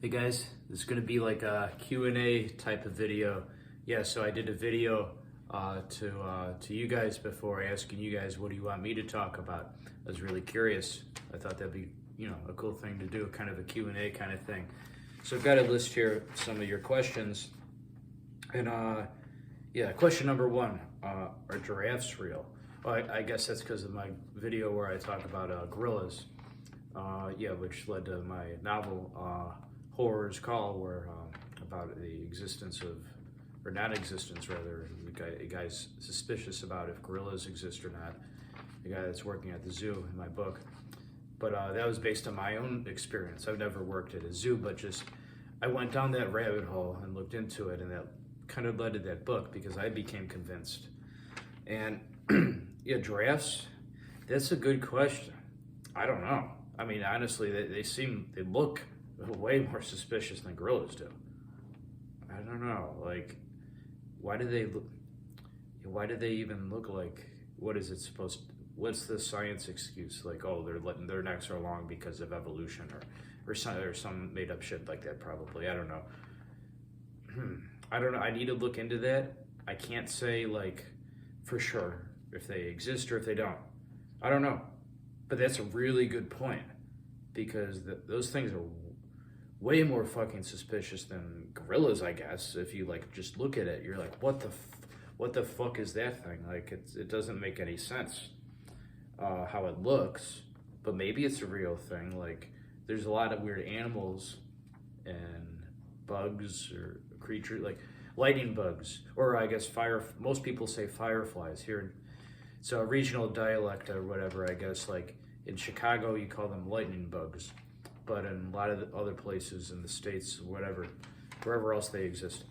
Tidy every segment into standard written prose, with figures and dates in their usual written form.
Hey guys, this is going to be like a Q&A type of video. Yeah, so I did a video to you guys before, asking you guys what do you want me to talk about. I was really curious. I thought that'd be, a cool thing to do, kind of a Q&A kind of thing. So I've got a list here of some of your questions. And yeah, question number one, are giraffes real? Well, I guess that's because of my video where I talk about gorillas. Yeah, which led to my novel, Horror's Call, where about the existence of, or non-existence rather, the guy's suspicious about if gorillas exist or not, the guy that's working at the zoo in my book. But that was based on my own experience. I've never worked at a zoo, but just, I went down that rabbit hole and looked into it, and that kind of led to that book because I became convinced. And yeah, giraffes, that's a good question. I don't know. I mean, honestly, they look way more suspicious than gorillas do. I don't know, like, why do they even look like, what is it supposed to, what's the science excuse? Like, oh, they're letting their necks are long because of evolution, or some made up shit like that probably. I don't know. I don't know. I need to look into that. I can't say like for sure if they exist or if they don't. I don't know. But that's a really good point, because those things are way more fucking suspicious than gorillas, I guess. If you like just look at it, you're like, what the fuck is that thing? Like, it doesn't make any sense how it looks, but maybe it's a real thing. Like, there's a lot of weird animals and bugs or creatures, like lightning bugs, or I guess most people say fireflies here. So a regional dialect or whatever, I guess, like in Chicago, you call them lightning bugs. But in a lot of the other places in the States, whatever, wherever else they exist,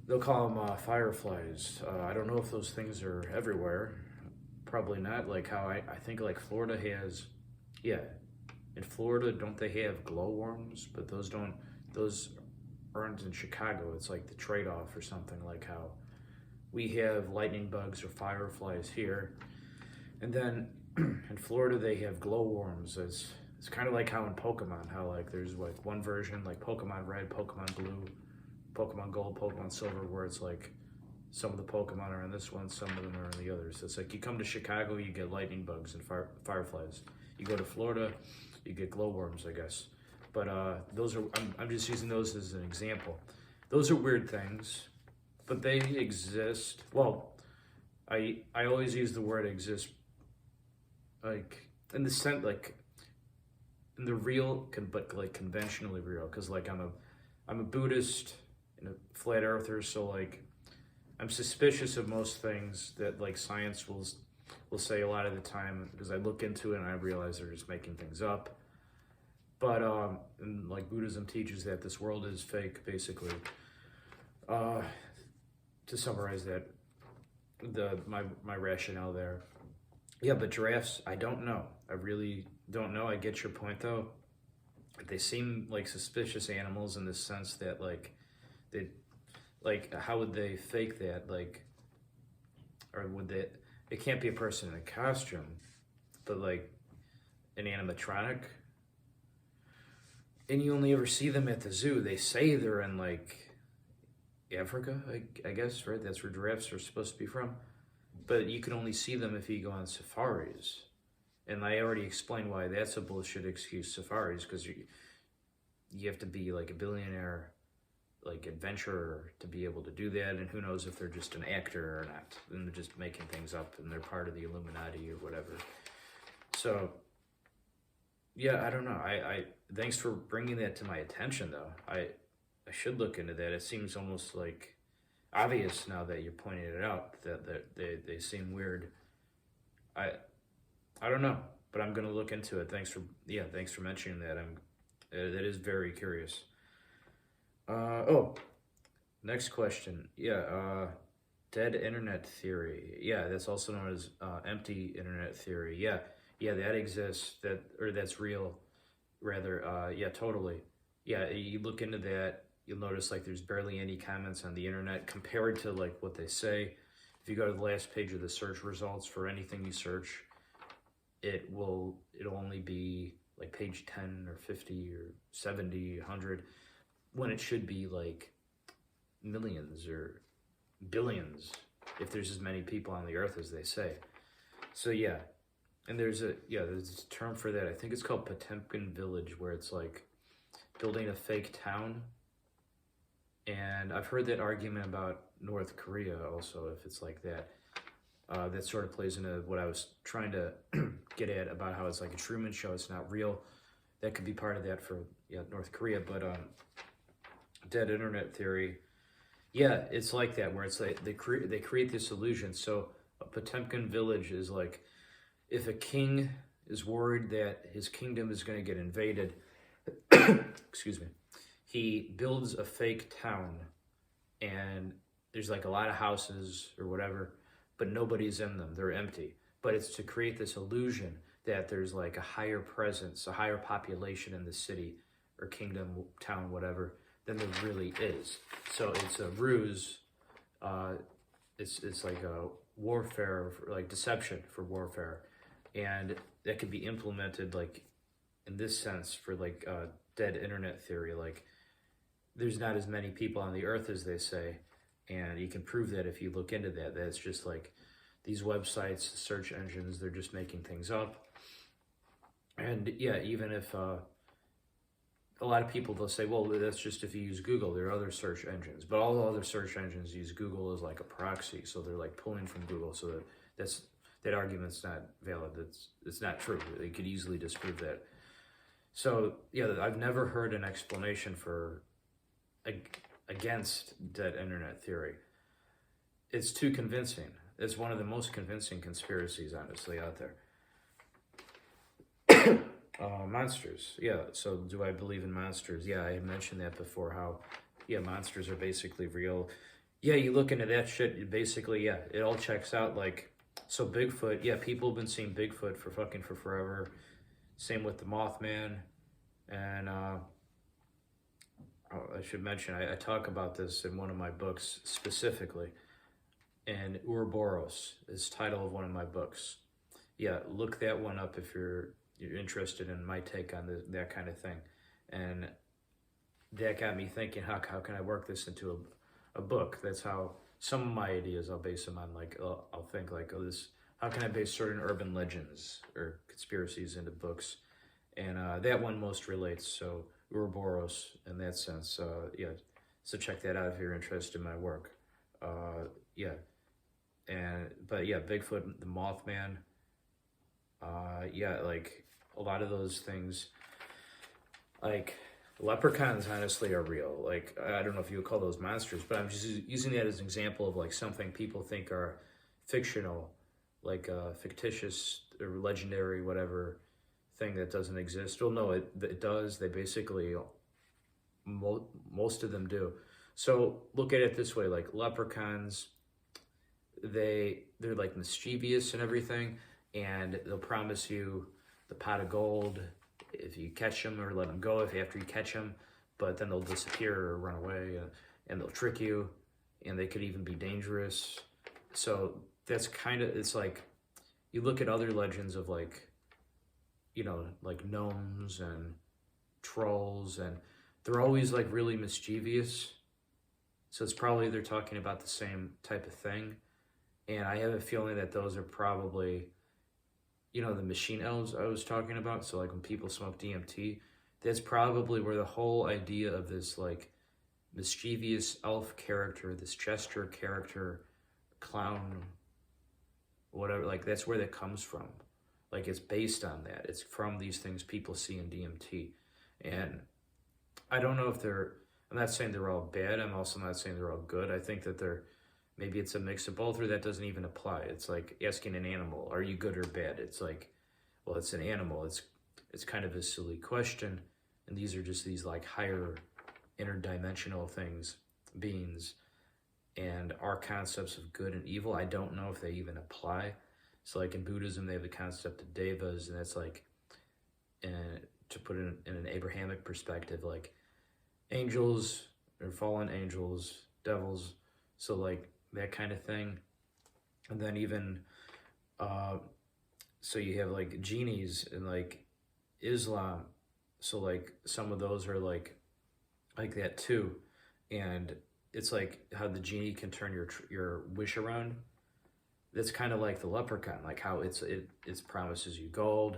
they'll call them fireflies. I don't know if those things are everywhere. Probably not. Like how I think like Florida has, yeah. In Florida, don't they have glowworms? But those aren't in Chicago. It's like the trade-off or something, like how we have lightning bugs or fireflies here. And then in Florida, they have glowworms. It's kind of like how in Pokemon, how like there's like one version, like Pokemon Red, Pokemon Blue, Pokemon Gold, Pokemon Silver, where it's like some of the Pokemon are in this one, some of them are in the others. So it's like you come to Chicago, you get lightning bugs and fireflies. You go to Florida, you get glowworms, I guess. But those are, I'm just using those as an example. Those are weird things, but they exist. Well, I always use the word exist, like in the sense, like in the real, but like conventionally real, because like I'm a Buddhist and a flat earther, so like I'm suspicious of most things that like science will say a lot of the time, because I look into it and I realize they're just making things up. But and like Buddhism teaches that this world is fake, basically. To summarize that, my rationale there. Yeah, but giraffes, I don't know. I really don't know. I get your point though. They seem like suspicious animals in the sense that how would they fake that? Like, or would they? It can't be a person in a costume, but like an animatronic. And you only ever see them at the zoo. They say they're in like Africa, I guess, right? That's where giraffes are supposed to be from. But you can only see them if you go on safaris. And I already explained why that's a bullshit excuse, safaris, because you have to be like a billionaire, like adventurer to be able to do that. And who knows if they're just an actor or not. And they're just making things up and they're part of the Illuminati or whatever. So yeah, I don't know. I thanks for bringing that to my attention, though. I should look into that. It seems almost like obvious now that you're pointing it out that they seem weird. I don't know, but I'm gonna look into it. Thanks for mentioning that. That is very curious. Oh, next question. Yeah, dead internet theory. Yeah, that's also known as empty internet theory. Yeah, that exists. That's real, rather. Yeah, totally. Yeah, you look into that, you'll notice like there's barely any comments on the internet compared to like what they say. If you go to the last page of the search results for anything you search, it'll only be like page 10 or 50 or 70, 100, when it should be like millions or billions if there's as many people on the earth as they say. So yeah, and there's a term for that. I think it's called Potemkin Village, where it's like building a fake town. And I've heard that argument about North Korea also, if it's like that. That sort of plays into what I was trying to get at about how it's like a Truman Show, it's not real. That could be part of that for North Korea, but dead internet theory, yeah, it's like that, where it's like they create this illusion. So a Potemkin village is like, if a king is worried that his kingdom is going to get invaded, excuse me, he builds a fake town, and there's like a lot of houses or whatever, but nobody's in them, they're empty. But it's to create this illusion that there's like a higher presence, a higher population in the city or kingdom, town, whatever, than there really is. So it's a ruse. It's like a warfare, like deception for warfare, and that could be implemented like in this sense for like dead internet theory. Like there's not as many people on the earth as they say, and you can prove that if you look into that. That's just like these websites, search engines, they're just making things up. And yeah, even if a lot of people, they'll say, well, that's just if you use Google. There are other search engines, but all the other search engines use Google as like a proxy, so they're like pulling from Google. So that argument's not valid. It's not true. They could easily disprove that. So yeah, I've never heard an explanation for against dead internet theory. It's too convincing. It's one of the most convincing conspiracies, honestly, out there. Monsters. Yeah, so do I believe in monsters? Yeah, I mentioned that before, how, yeah, monsters are basically real. Yeah, you look into that shit, basically, yeah, it all checks out. Like, so Bigfoot, yeah, people have been seeing Bigfoot for forever. Same with the Mothman. And I should mention, I talk about this in one of my books specifically. And Ouroboros is the title of one of my books. Yeah, look that one up if you're interested in my take on that kind of thing. And that got me thinking, how can I work this into a book? That's how some of my ideas, I'll base them on, like, I'll think like, how can I base certain urban legends or conspiracies into books? And that one most relates, so Ouroboros in that sense. Yeah, so check that out if you're interested in my work. Yeah, but yeah, Bigfoot, the Mothman, yeah, like a lot of those things, like leprechauns honestly are real. Like, I don't know if you would call those monsters, but I'm just using that as an example of like something people think are fictional, like fictitious or legendary, whatever thing that doesn't exist. Well, no, it does. They basically, most of them do. So look at it this way, like leprechauns, they're like mischievous and everything, and they'll promise you the pot of gold if you catch them, or let them go after you catch them, but then they'll disappear or run away, and they'll trick you, and they could even be dangerous. So that's kind of, it's like, you look at other legends of like, you know, like gnomes and trolls, and they're always like really mischievous. So it's probably they're talking about the same type of thing. And I have a feeling that those are probably, you know, the machine elves I was talking about. So like when people smoke DMT, that's probably where the whole idea of this like mischievous elf character, this jester character, clown, whatever, like that's where that comes from. Like it's based on that. It's from these things people see in DMT. And I don't know if I'm not saying they're all bad. I'm also not saying they're all good. I think that maybe it's a mix of both, or that doesn't even apply. It's like asking an animal, are you good or bad? It's like, well, it's an animal. It's kind of a silly question. And these are just these like higher interdimensional things, beings. And our concepts of good and evil, I don't know if they even apply. So like in Buddhism, they have the concept of devas, and that's like, to put it in an Abrahamic perspective, like angels or fallen angels, devils, so like that kind of thing. And then even, so you have like genies, and like Islam. So like some of those are like that too, and it's like how the genie can turn your wish around. That's kind of like the leprechaun, like how it promises you gold,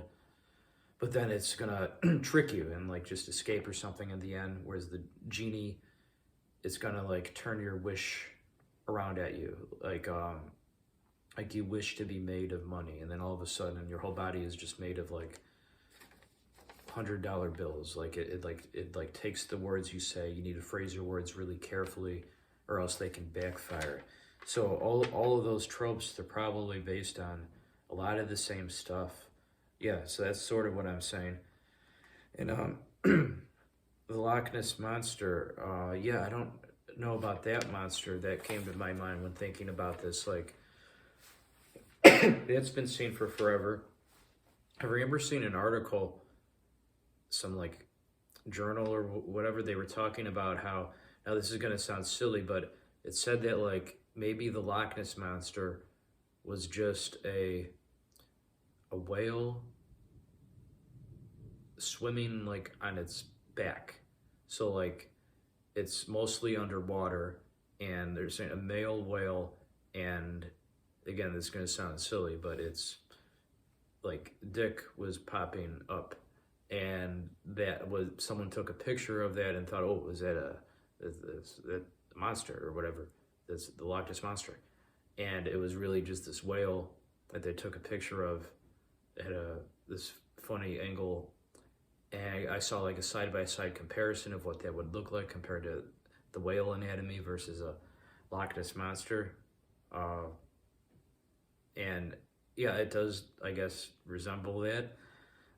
but then it's gonna trick you and like just escape or something in the end. Whereas the genie, it's gonna like turn your wish around at you, like you wish to be made of money, and then all of a sudden your whole body is just made of like $100 bills. Like it takes the words you say. You need to phrase your words really carefully, or else they can backfire. So all of those tropes, they're probably based on a lot of the same stuff. Yeah, so that's sort of what I'm saying. And the Loch Ness monster. Yeah, I don't know about that monster. That came to my mind when thinking about this. Like that's been seen for forever. I remember seeing an article, some like journal or whatever, they were talking about how, now this is going to sound silly, but it said that like maybe the Loch Ness monster was just a whale swimming like on its back. So like it's mostly underwater, and there's a male whale, and again, this is going to sound silly, but it's like dick was popping up, and that was, someone took a picture of that and thought, oh, was that that monster or whatever, that's the Loch Ness monster. And it was really just this whale that they took a picture of. It had this funny angle, and I saw like a side-by-side comparison of what that would look like compared to the whale anatomy versus a Loch Ness monster. And yeah, it does, I guess, resemble that.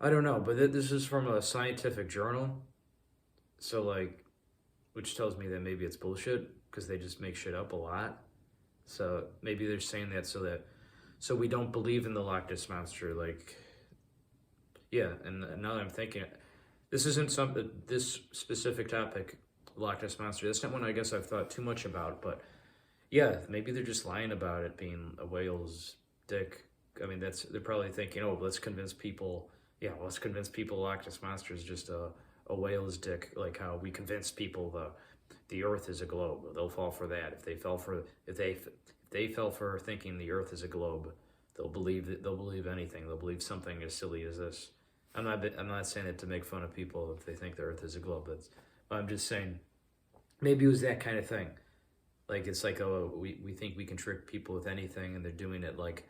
I don't know, but this is from a scientific journal, so like, which tells me that maybe it's bullshit because they just make shit up a lot. So maybe they're saying that so we don't believe in the Loch Ness monster. Like, yeah, and now that I'm thinking, this isn't this specific topic, Loch Ness monster. That's not one I guess I've thought too much about, but yeah, maybe they're just lying about it being a whale's dick. I mean, they're probably thinking, oh, let's convince people. Yeah, let's convince people Loch Ness monster is just a whale's dick, like how we convinced people the Earth is a globe. They'll fall for that. If they fell for thinking the Earth is a globe, they'll believe anything. They'll believe something as silly as this. I'm not saying it to make fun of people if they think the Earth is a globe. I'm just saying maybe it was that kind of thing. Like it's like, oh, we think we can trick people with anything, and they're doing it like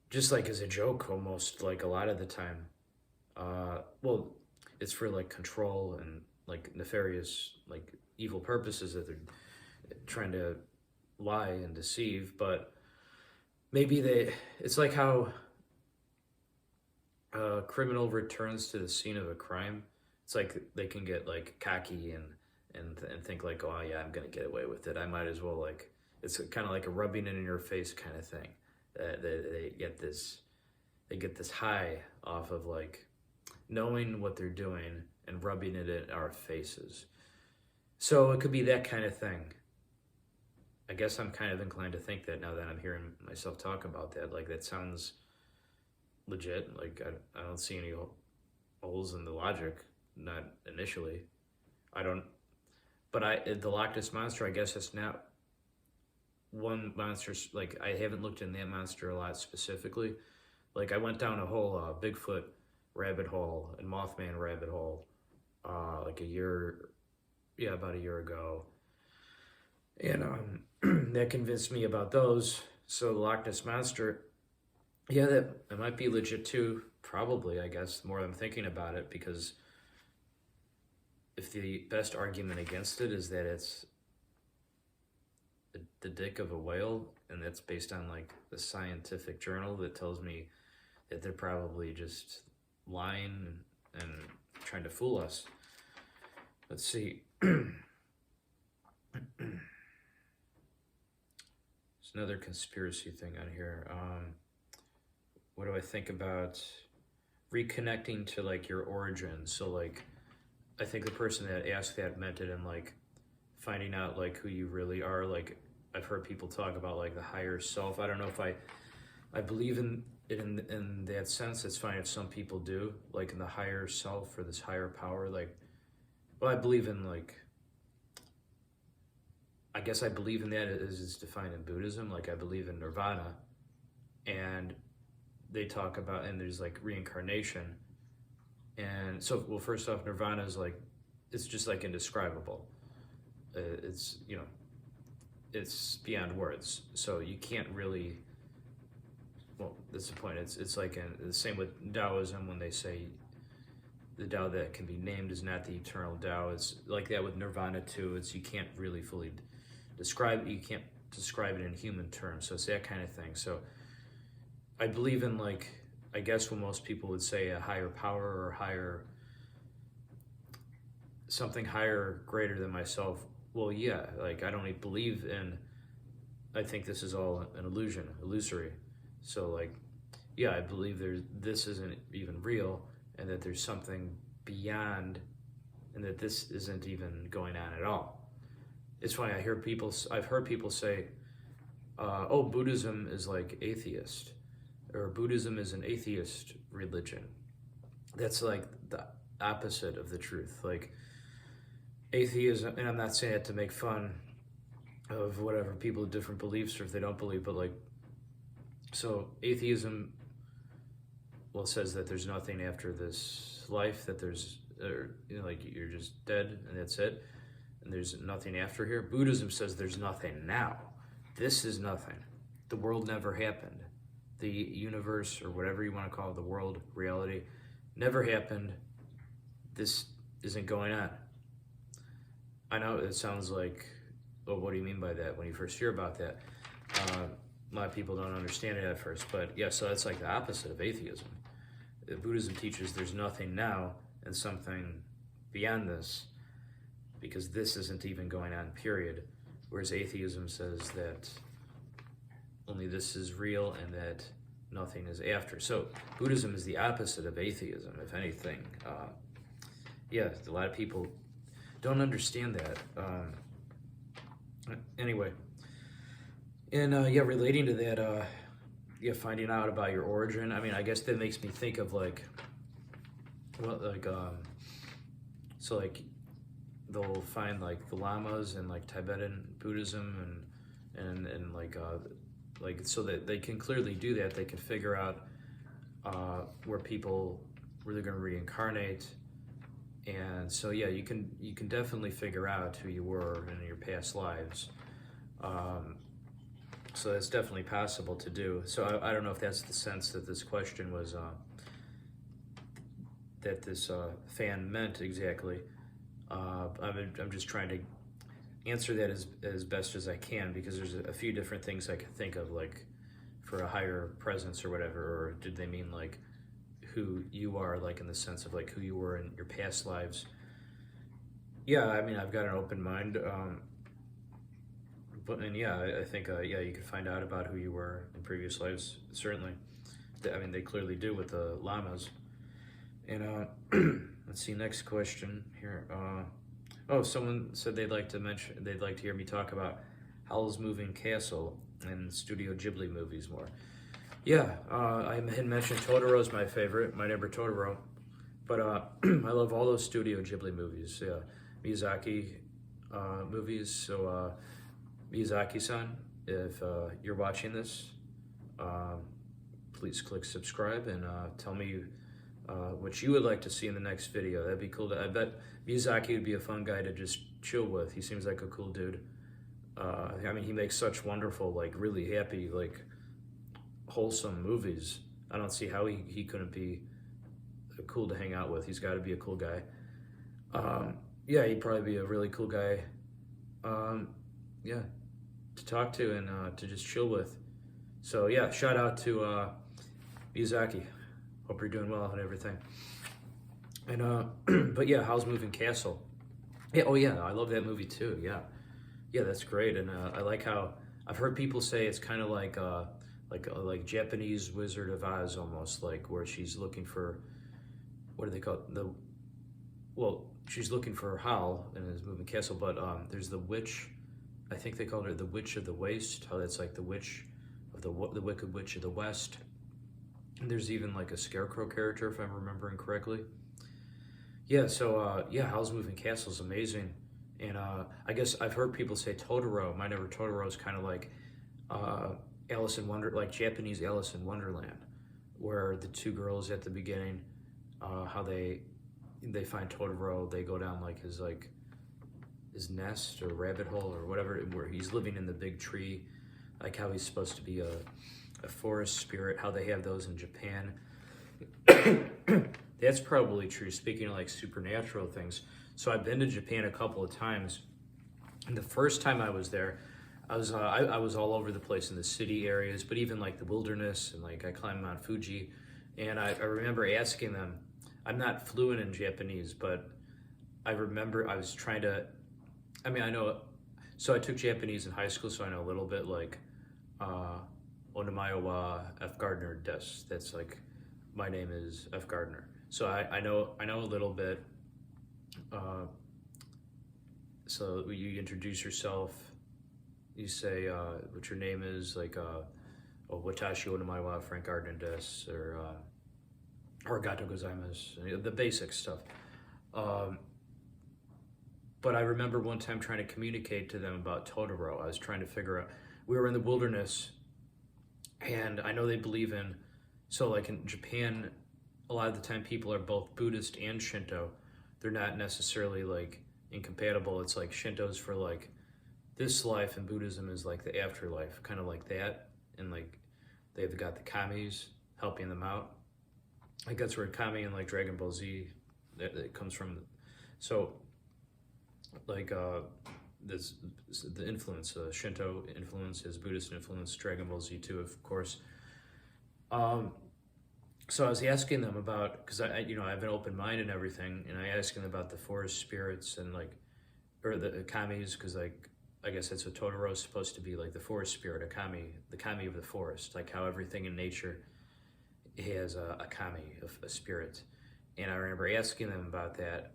just like as a joke almost, like a lot of the time. Well, it's for like control and like nefarious, like evil purposes that they're trying to lie and deceive. But maybe it's like how a criminal returns to the scene of a crime. It's like they can get like cocky and think like, oh yeah, I'm gonna get away with it. I might as well, like, it's kind of like a rubbing it in your face kind of thing. They get this high off of like knowing what they're doing and rubbing it in our faces. So it could be that kind of thing. I guess I'm kind of inclined to think that now that I'm hearing myself talk about that. Like that sounds legit. Like I don't see any holes in the logic. Not initially. I don't. But the Loch Ness monster, I guess it's not one monster. Like I haven't looked in that monster a lot specifically. Like I went down a whole Bigfoot rabbit hole and Mothman rabbit hole, like about a year ago, and that convinced me about those. So the Loch Ness monster, yeah, that might be legit too. Probably, I guess, the more I'm thinking about it, because if the best argument against it is that it's the dick of a whale, and that's based on like the scientific journal that tells me that they're probably just lying and trying to fool us. Let's see. There's another conspiracy thing on here. What do I think about reconnecting to like your origins? So like, I think the person that asked that meant it in like finding out like who you really are. Like I've heard people talk about like the higher self. I don't know if I believe in in that sense, it's fine if some people do, like in the higher self or this higher power. Like, well, I believe in like, I guess I believe in that as it's defined in Buddhism. Like I believe in nirvana, and they talk about, and there's like reincarnation. And so, well, first off, nirvana is like, it's just like indescribable. It's, you know, it's beyond words. So you can't really, well, that's the point. It's like the same with Taoism when they say the Tao that can be named is not the eternal Tao. It's like that with nirvana too. It's, you can't really fully describe it. You can't describe it in human terms. So it's that kind of thing. So I believe in, like, I guess what most people would say, a higher power or higher, something higher, greater than myself. Well, yeah, like I don't believe in, I think this is all an illusion, illusory. So like, yeah, I believe this isn't even real, and that there's something beyond, and that this isn't even going on at all. It's funny, I've heard people say, oh, Buddhism is like atheist, or Buddhism is an atheist religion. That's like the opposite of the truth. Like atheism, and I'm not saying it to make fun of whatever people with different beliefs or if they don't believe, but like, so atheism, well, says that there's nothing after this life, that there's, or, you know, like you're just dead and that's it, and there's nothing after here. Buddhism says there's nothing now. This is nothing. The world never happened. The universe, or whatever you want to call it, the world, reality, never happened. This isn't going on. I know it sounds like, well, what do you mean by that when you first hear about that? A lot of people don't understand it at first, but yeah, so that's like the opposite of atheism. Buddhism teaches there's nothing now and something beyond this, because this isn't even going on, period. Whereas atheism says that only this is real and that nothing is after. So Buddhism is the opposite of atheism, if anything. Yeah, a lot of people don't understand that. Anyway, and yeah, relating to that, yeah, finding out about your origin. I mean, I guess that makes me think of like, well, like, so like they'll find like the lamas and like Tibetan Buddhism and like so that they can clearly do that. They can figure out where they're going to reincarnate. And so yeah, you can definitely figure out who you were in your past lives. So that's definitely possible to do. So I don't know if that's the sense that this question was, that this fan meant exactly. I'm just trying to answer that as best as I can, because there's a few different things I could think of, like for a higher presence or whatever, or did they mean like who you are, like in the sense of like who you were in your past lives? Yeah, I mean, I've got an open mind, and yeah, I think yeah, you could find out about who you were in previous lives, certainly. I mean, they clearly do with the llamas. And let's see, next question here. Oh, someone said they'd like to hear me talk about Howl's Moving Castle and Studio Ghibli movies more. Yeah, I had mentioned Totoro's my favorite, My Neighbor Totoro, but I love all those Studio Ghibli movies. Yeah, Miyazaki movies. So Miyazaki-san, if you're watching this, please click subscribe and tell me what you would like to see in the next video. That'd be cool. I bet Miyazaki would be a fun guy to just chill with. He seems like a cool dude. I mean, he makes such wonderful, like really happy, like wholesome movies. I don't see how he couldn't be cool to hang out with. He's got to be a cool guy. Yeah, he'd probably be a really cool guy. Yeah, to talk to and to just chill with. So yeah, shout out to Miyazaki. Hope you're doing well and everything. And but yeah, Howl's Moving Castle. Yeah, oh yeah, I love that movie too. Yeah, yeah, that's great. And I like how I've heard people say it's kind of like Japanese Wizard of Oz, almost, like where she's looking for, what do they call it? She's looking for Howl in his moving castle, but there's the witch. I think they called her the Witch of the Waste. How that's like the witch of the Wicked Witch of the West. And there's even like a scarecrow character, if I'm remembering correctly. Yeah, so yeah, Howl's Moving Castle is amazing. And I guess I've heard people say Totoro. My neighbor Totoro is kind of like uh, Alice in Wonder, like Japanese Alice in Wonderland, where the two girls at the beginning, how they find Totoro, they go down like his nest or rabbit hole or whatever, where he's living in the big tree, like how he's supposed to be a forest spirit, how they have those in Japan. That's probably true, speaking of like supernatural things. So I've been to Japan a couple of times, and the first time I was there, I was all over the place in the city areas, but even like the wilderness, and like I climbed Mount Fuji. And I remember asking them, I'm not fluent in Japanese, but I remember I was trying to, I mean, I know, so I took Japanese in high school, so I know a little bit, like, Onamayo wa F Gardner des. That's like, my name is F Gardner. So I know a little bit. So you introduce yourself, you say what your name is, like, Watashi Onamayo wa Frank Gardner des, or Arigato gozaimasu, the basic stuff. But I remember one time trying to communicate to them about Totoro. I was trying to figure out, we were in the wilderness, and I know they believe in, so like in Japan, a lot of the time people are both Buddhist and Shinto. They're not necessarily like incompatible. It's like Shinto's for like this life, and Buddhism is like the afterlife, kind of like that. And like they've got the kamis helping them out. Like that's where kami in like Dragon Ball Z that comes from. So like this the influence, Shinto influence is Buddhist influence, Dragon Ball Z too, of course. So I was asking them about, because I have an open mind and everything, and I asked them about the forest spirits and like, or the kamis, because like I guess that's what Totoro is supposed to be, like the forest spirit, a kami, the kami of the forest, like how everything in nature has a kami, a spirit. And I remember asking them about that,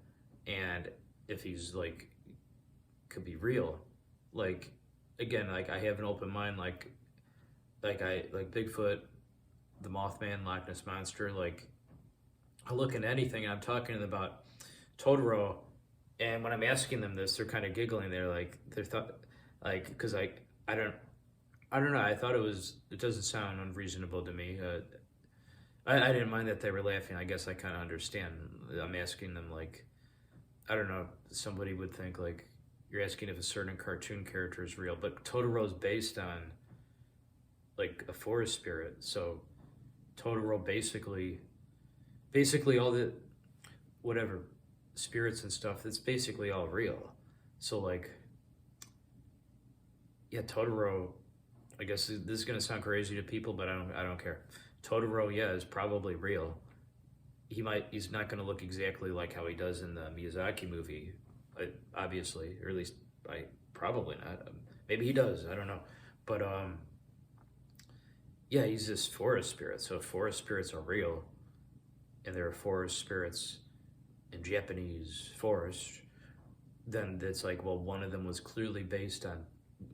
and if he's like could be real. Like again, like I have an open mind, like I like Bigfoot, the Mothman, Loch Ness Monster. Like I look at anything, I'm talking about Totoro, and when I'm asking them this, they're kind of giggling. They're like, they thought, like, because I don't know. I thought it doesn't sound unreasonable to me. I didn't mind that they were laughing. I guess I kind of understand. I'm asking them like, I don't know. Somebody would think like you're asking if a certain cartoon character is real, but Totoro's based on like a forest spirit. So Totoro basically all the whatever spirits and stuff, it's basically all real. So like, yeah, Totoro, I guess this is gonna sound crazy to people, but I don't care. Totoro, yeah, is probably real. He's not gonna look exactly like how he does in the Miyazaki movie, obviously, or at least probably not. Maybe he does, I don't know. But yeah, he's this forest spirit. So if forest spirits are real, and there are forest spirits in Japanese forest, then it's like, well, one of them was clearly based on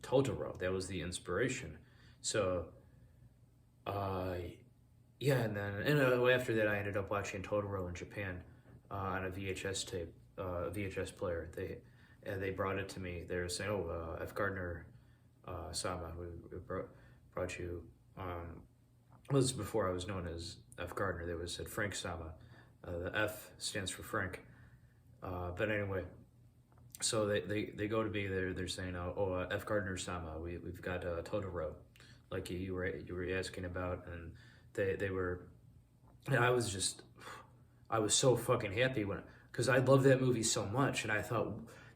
Totoro. That was the inspiration. So, yeah, and then after that, I ended up watching Totoro in Japan on a VHS tape, VHS player. They brought it to me. They were saying, "Oh, F Gardner, Sama, we brought you." This was before I was known as F Gardner. They would said Frank Sama. The F stands for Frank. But anyway, so they go to me. They're saying, F Gardner Sama, we've got Totoro, like you were asking about, and they were, and I was so fucking happy because I love that movie so much, and I thought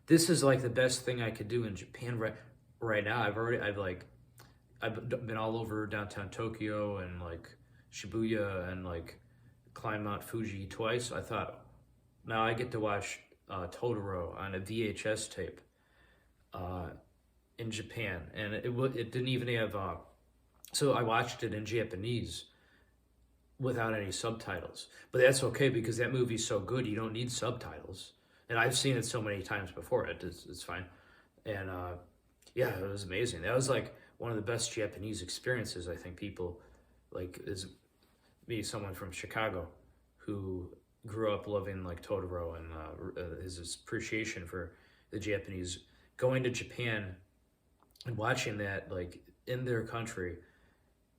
this is like the best thing I could do in Japan right now. I've been all over downtown Tokyo and like Shibuya and like climbed Mount Fuji twice. I thought, now I get to watch Totoro on a VHS tape in Japan, and it didn't even have. So I watched it in Japanese without any subtitles, but that's okay because that movie's so good you don't need subtitles, and I've seen it so many times before. It's fine, and yeah, it was amazing. That was like one of the best Japanese experiences I think people like is me, someone from Chicago, who grew up loving like Totoro and his appreciation for the Japanese, going to Japan and watching that like in their country,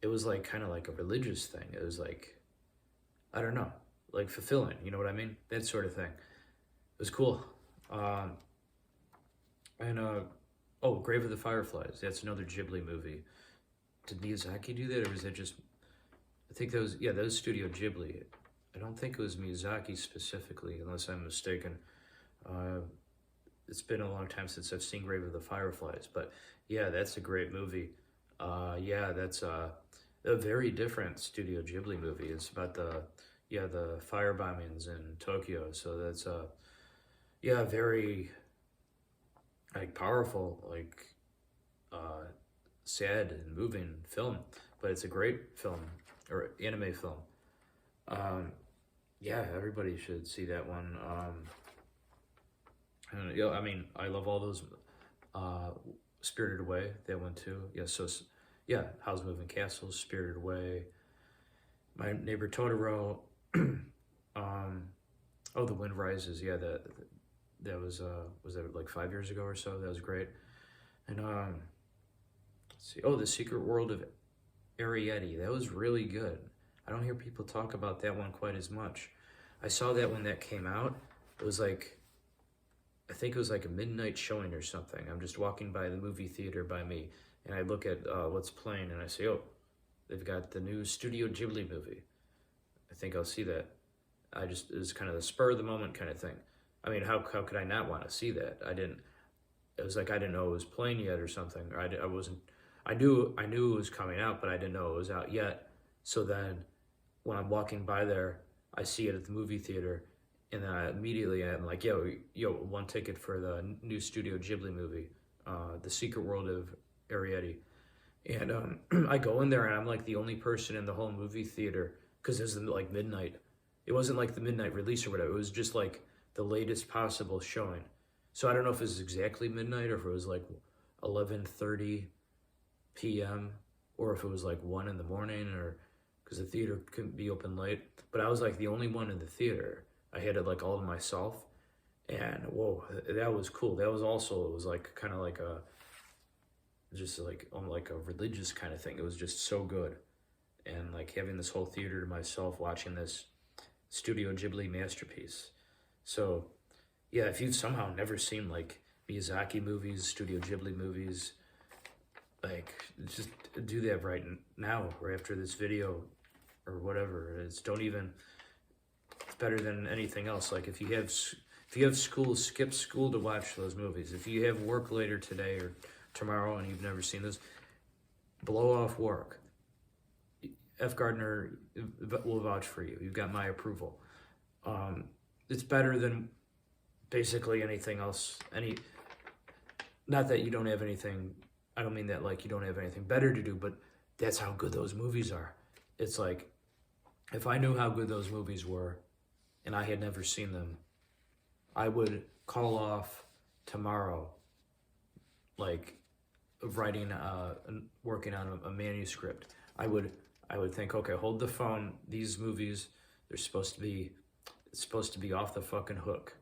it was like kind of like a religious thing. It was like, I don't know, like fulfilling, you know what I mean? That sort of thing. It was cool. Um, and oh, Grave of the Fireflies. That's another Ghibli movie. Did Miyazaki do that, or was that just? I think that was, yeah, that was Studio Ghibli. I don't think it was Miyazaki specifically, unless I'm mistaken. Uh, it's been a long time since I've seen Grave of the Fireflies, but yeah, that's a great movie. Yeah, that's a very different Studio Ghibli movie. It's about the fire bombings in Tokyo. So that's yeah, very like powerful, like uh, sad and moving film, but it's a great film or anime film. Um, yeah, everybody should see that one. And, yeah, I mean, I love all those. Uh, Spirited Away, that one too. Yeah, so yeah, Howl's Moving Castle, Spirited Away, My Neighbor Totoro. Oh, The Wind Rises. Yeah, that was that like 5 years ago or so? That was great. And let's see. Oh, The Secret World of Arrietty. That was really good. I don't hear people talk about that one quite as much. I saw that when that came out. It was like, I think it was like a midnight showing or something. I'm just walking by the movie theater by me, and I look at what's playing, and I say, oh, they've got the new Studio Ghibli movie. I think I'll see that. It was kind of the spur of the moment kind of thing. I mean, how could I not want to see that? It was like I didn't know it was playing yet or something, or I wasn't, I knew it was coming out, but I didn't know it was out yet. So then when I'm walking by there, I see it at the movie theater, and then I'm like, yo, one ticket for the new Studio Ghibli movie, The Secret World of Arrietty. And I go in there, and I'm like the only person in the whole movie theater, because it was like midnight. It wasn't like the midnight release or whatever. It was just like the latest possible showing. So I don't know if it was exactly midnight or if it was like 11:30 p.m. or if it was like 1 in the morning, or because the theater couldn't be open late. But I was like the only one in the theater. I had it like all to myself, and whoa, that was cool. That was also, it was like kind of like just like on like a religious kind of thing. It was just so good, and like having this whole theater to myself watching this Studio Ghibli masterpiece. So yeah, if you've somehow never seen like Miyazaki movies, Studio Ghibli movies, like just do that right now or after this video or whatever. It's better than anything else. Like if you have school, skip school to watch those movies. If you have work later today or tomorrow and you've never seen this, blow off work. F Gardner will vouch for you. You've got my approval. It's better than basically anything else. Not that you don't have anything. I don't mean that like you don't have anything better to do, but that's how good those movies are. It's like, if I knew how good those movies were and I had never seen them, I would call off tomorrow, like writing, working on a manuscript. I would think, okay, hold the phone. These movies, it's supposed to be off the fucking hook.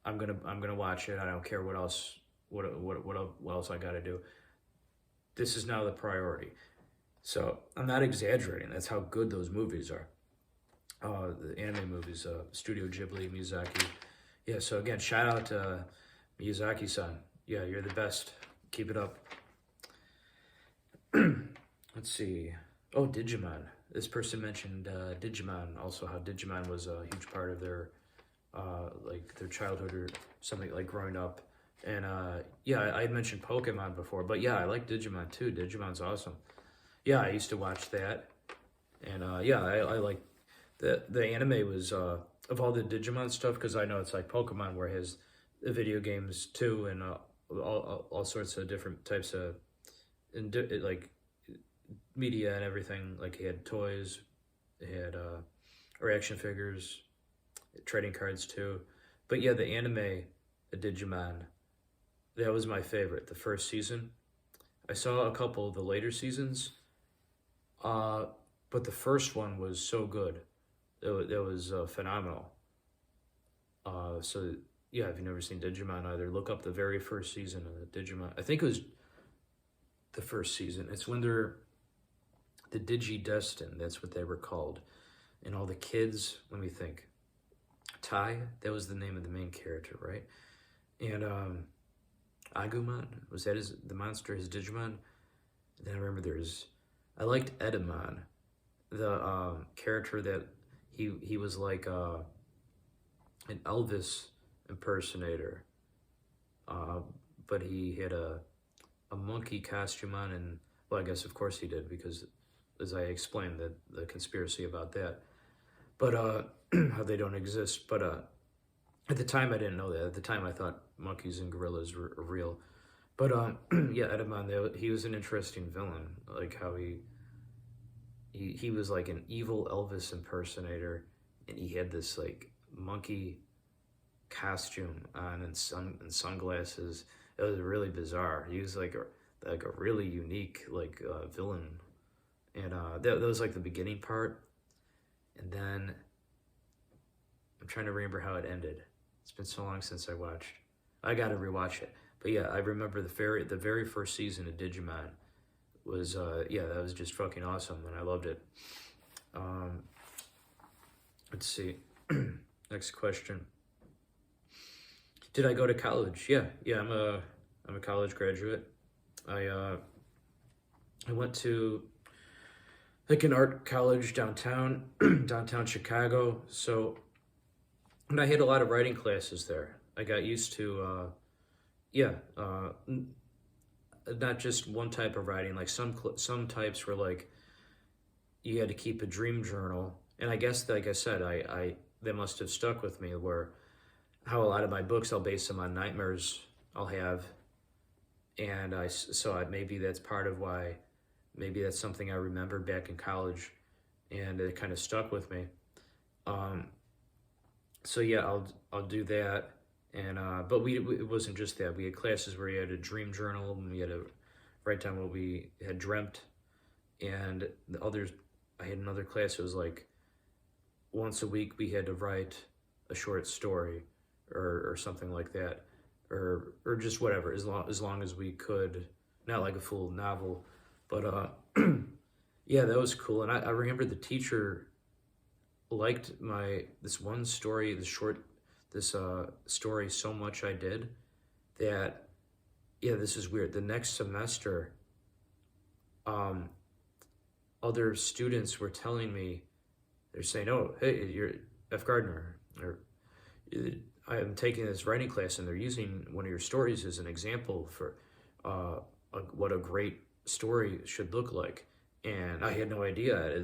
I'm gonna watch it. I don't care what else I got to do. This is now the priority. So I'm not exaggerating. That's how good those movies are. The anime movies, Studio Ghibli, Miyazaki. Yeah, so again, shout out to Miyazaki-san. Yeah, you're the best. Keep it up. Let's see. Oh, Digimon. This person mentioned Digimon, also how Digimon was a huge part of their childhood or something, like growing up. And yeah, I had mentioned Pokemon before, but yeah, I like Digimon too. Digimon's awesome. Yeah, I used to watch that. And yeah, I like the anime was of all the Digimon stuff, because I know it's like Pokemon where it has the video games too, and all sorts of different types of like media and everything. Like he had toys, they had or action figures, trading cards too. But yeah, the anime Digimon, that was my favorite. The first season, I saw a couple of the later seasons. but the first one was so good. That was phenomenal. So yeah, if you've never seen Digimon either, look up the very first season of Digimon. I think it was the first season. It's when they're the Digidestined. That's what they were called. And all the kids, let me think. Tai, that was the name of the main character, right? And Agumon, was that the monster, his Digimon? And then I remember I liked Edamon, the character that he was like an Elvis impersonator, but he had a monkey costume on, and well, I guess of course he did, because as I explained, the conspiracy about that, but how they don't exist. But at the time I didn't know that. At the time I thought monkeys and gorillas were real. But yeah, Edamon, he was an interesting villain, like how he was like an evil Elvis impersonator, and he had this like monkey costume on and sunglasses. It was really bizarre. He was like a really unique like villain, and that was like the beginning part, and then I'm trying to remember how it ended. It's been so long since I watched. I gotta rewatch it. But yeah, I remember the very first season of Digimon was yeah, that was just fucking awesome, and I loved it. Let's see. Next question. Did I go to college? Yeah, I'm a college graduate. I went to like an art college downtown, downtown Chicago. So, and I had a lot of writing classes there. I got used to, not just one type of writing. Like some types were like you had to keep a dream journal, and I guess, like I said, I they must have stuck with me. Where how a lot of my books, I'll base them on nightmares I'll have, and maybe that's part of why. Maybe that's something I remembered back in college, and it kind of stuck with me. So yeah, I'll do that. And but it wasn't just that. We had classes where you had a dream journal, and we had to write down what we had dreamt. And I had another class. It was like once a week we had to write a short story, or something like that, or just whatever, as long as we could, not like a full novel, but yeah, that was cool. And I remember the teacher liked this one story, this story so much I did that, yeah, this is weird. The next semester, other students were telling me, they're saying, "Oh, hey, you're F Gardner," or "I am taking this writing class, and they're using one of your stories as an example for what a great story should look like." And I had no idea.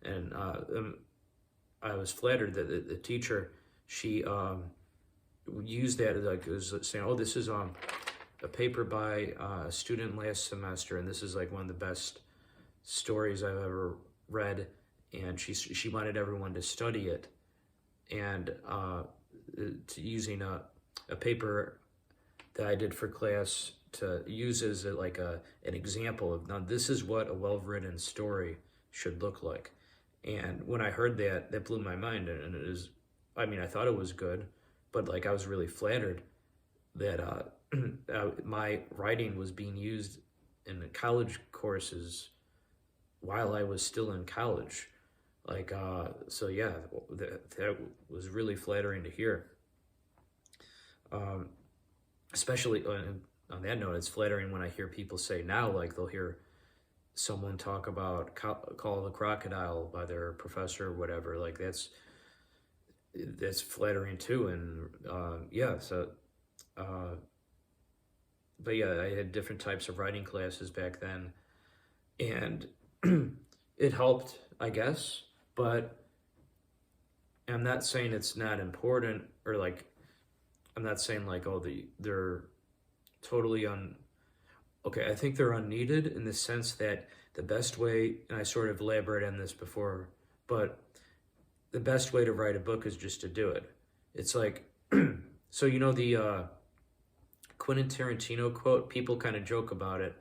And I was flattered that the teacher, she used that, like, was saying, "Oh, this is a paper by a student last semester, and this is like one of the best stories I've ever read." And she wanted everyone to study it, and using a paper that I did for class to use as an example of, now this is what a well-written story should look like. And when I heard that blew my mind, and it is, I mean, I thought it was good, but like I was really flattered that my writing was being used in the college courses while I was still in college. Like, so yeah, that was really flattering to hear. Especially on that note, it's flattering when I hear people say now, like they'll hear someone talk about Call of the Crocodile by their professor or whatever. Like that's flattering too. And yeah, so but yeah, I had different types of writing classes back then, and it helped, I guess. But I'm not saying it's not important, or like I'm not saying like, oh, they're totally okay, I think they're unneeded in the sense that the best way, and I sort of elaborated on this before, but the best way to write a book is just to do it. It's like, so you know the Quentin Tarantino quote, people kind of joke about it,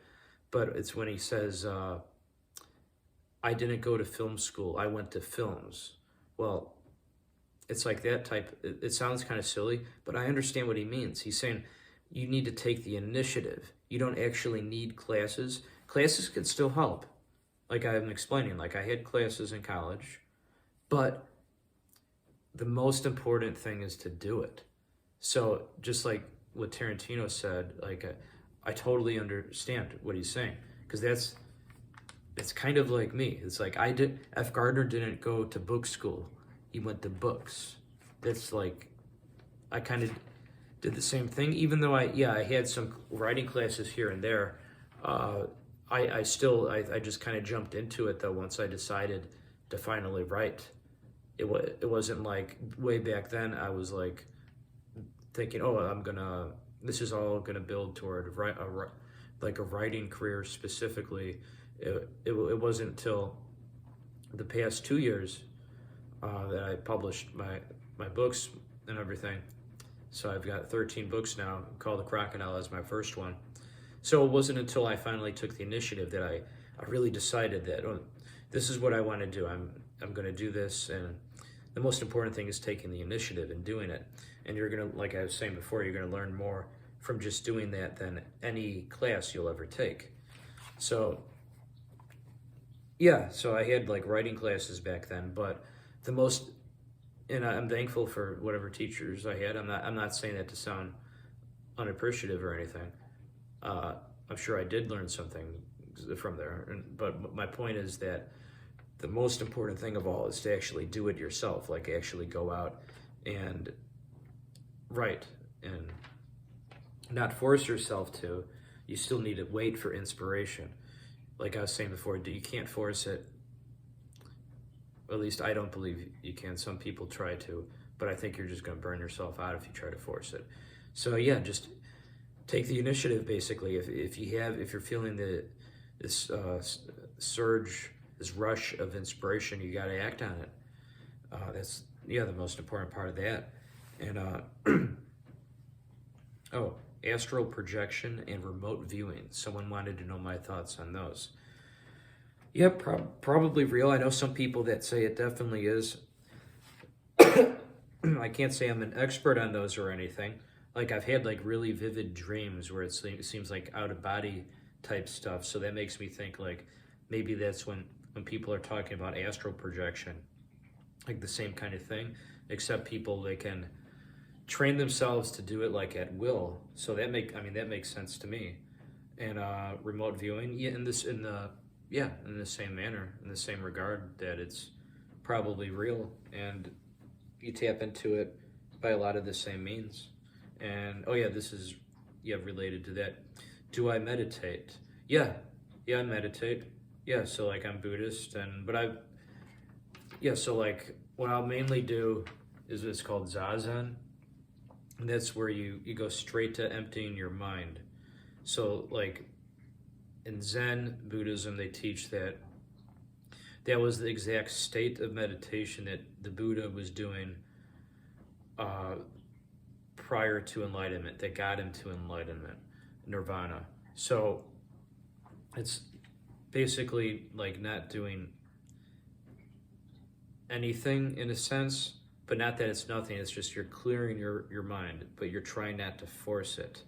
but it's when he says, I didn't go to film school. I went to films. Well, it's like that type. It sounds kind of silly, but I understand what he means. He's saying you need to take the initiative. You don't actually need classes. Classes can still help. Like I'm explaining, like I had classes in college, but the most important thing is to do it. So just like what Tarantino said, like I totally understand what he's saying, because it's kind of like me. It's like F Gardner didn't go to book school. He went to books. That's like, I kind of did the same thing, even though I had some writing classes here and there. I just kind of jumped into it though once I decided to finally write. It wasn't like way back then I was like thinking, oh, this is all gonna build toward a writing career specifically. It wasn't until the past 2 years that I published my books and everything. So I've got 13 books now, called The Crocodile as my first one. So it wasn't until I finally took the initiative that I really decided that, oh, this is what I want to do. I'm going to do this, and the most important thing is taking the initiative and doing it. And you're going to, like I was saying before, you're going to learn more from just doing that than any class you'll ever take. So yeah, so I had like writing classes back then, but and I'm thankful for whatever teachers I had. I'm not saying that to sound unappreciative or anything. I'm sure I did learn something from there, but my point is that the most important thing of all is to actually do it yourself, like actually go out and write and not force yourself to. You still need to wait for inspiration. Like I was saying before, you can't force it. At least I don't believe you can. Some people try to, but I think you're just going to burn yourself out if you try to force it. So yeah, just take the initiative. Basically, if you're feeling this surge, this rush of inspiration, you got to act on it. That's the most important part of that. And astral projection and remote viewing. Someone wanted to know my thoughts on those. Yeah, probably real. I know some people that say it definitely is. I can't say I'm an expert on those or anything. Like I've had like really vivid dreams where it seems like out of body type stuff. So that makes me think like maybe that's when people are talking about astral projection, like the same kind of thing, except they can train themselves to do it like at will. So that makes sense to me. And remote viewing, in the same manner, in the same regard, that it's probably real, and you tap into it by a lot of the same means. And this is related to that. Do I meditate? Yeah, I meditate. Yeah, so like I'm Buddhist, so like what I'll mainly do is what's called Zazen. And that's where you go straight to emptying your mind. So like in Zen Buddhism, they teach that was the exact state of meditation that the Buddha was doing prior to enlightenment, that got him to enlightenment, nirvana. So it's basically like not doing anything in a sense, but not that it's nothing. It's just you're clearing your mind, but you're trying not to force it.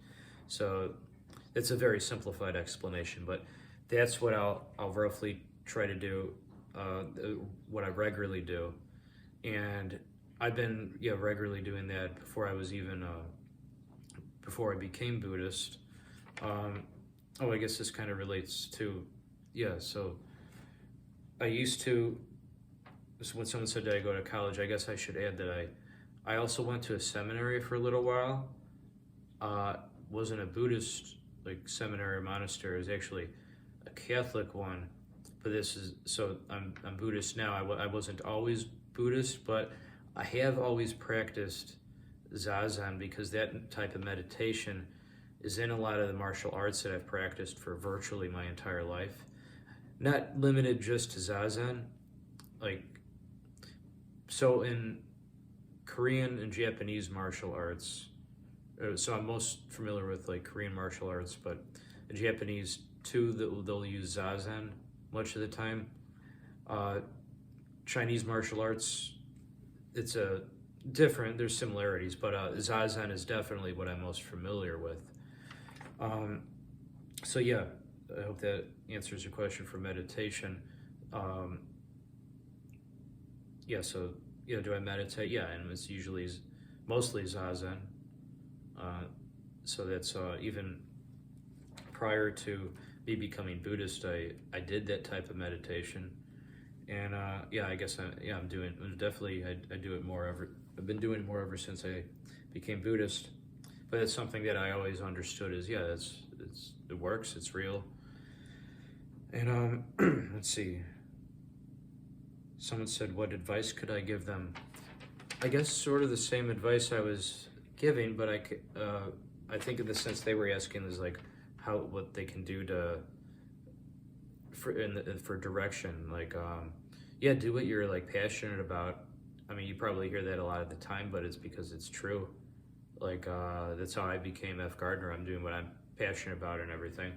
So it's a very simplified explanation, but that's what I'll roughly try to do, what I regularly do. And I've been regularly doing that before I became Buddhist. I guess this kind of relates to, so I used to, when someone said, did I go to college, I guess I should add that I also went to a seminary for a little while. Wasn't a Buddhist like seminary or monastery. It was actually a Catholic one, but I'm Buddhist now. I wasn't always Buddhist, but I have always practiced Zazen, because that type of meditation is in a lot of the martial arts that I've practiced for virtually my entire life. Not limited just to Zazen, so in Korean and Japanese martial arts, so I'm most familiar with like Korean martial arts, but in Japanese too, they'll use Zazen much of the time. Uh, Chinese martial arts, it's a different. There's similarities, but Zazen is definitely what I'm most familiar with. Um, so yeah, I hope that answers your question for meditation. Um, yeah, so yeah, do I meditate? Yeah, and it's usually mostly Zazen. Uh, so that's even prior to me becoming Buddhist, I did that type of meditation, and yeah, I guess I'm doing definitely I do it more ever. I've been doing it more ever since I became Buddhist, but it's something that I always understood is yeah, it works, it's real, and let's see. Someone said, "What advice could I give them?" I guess sort of the same advice I was giving, but I think in the sense they were asking is like what they can do to for direction, like yeah, do what you're like passionate about. I mean, you probably hear that a lot of the time, but it's because it's true. Like that's how I became F Gardner. I'm doing what I'm passionate about and everything,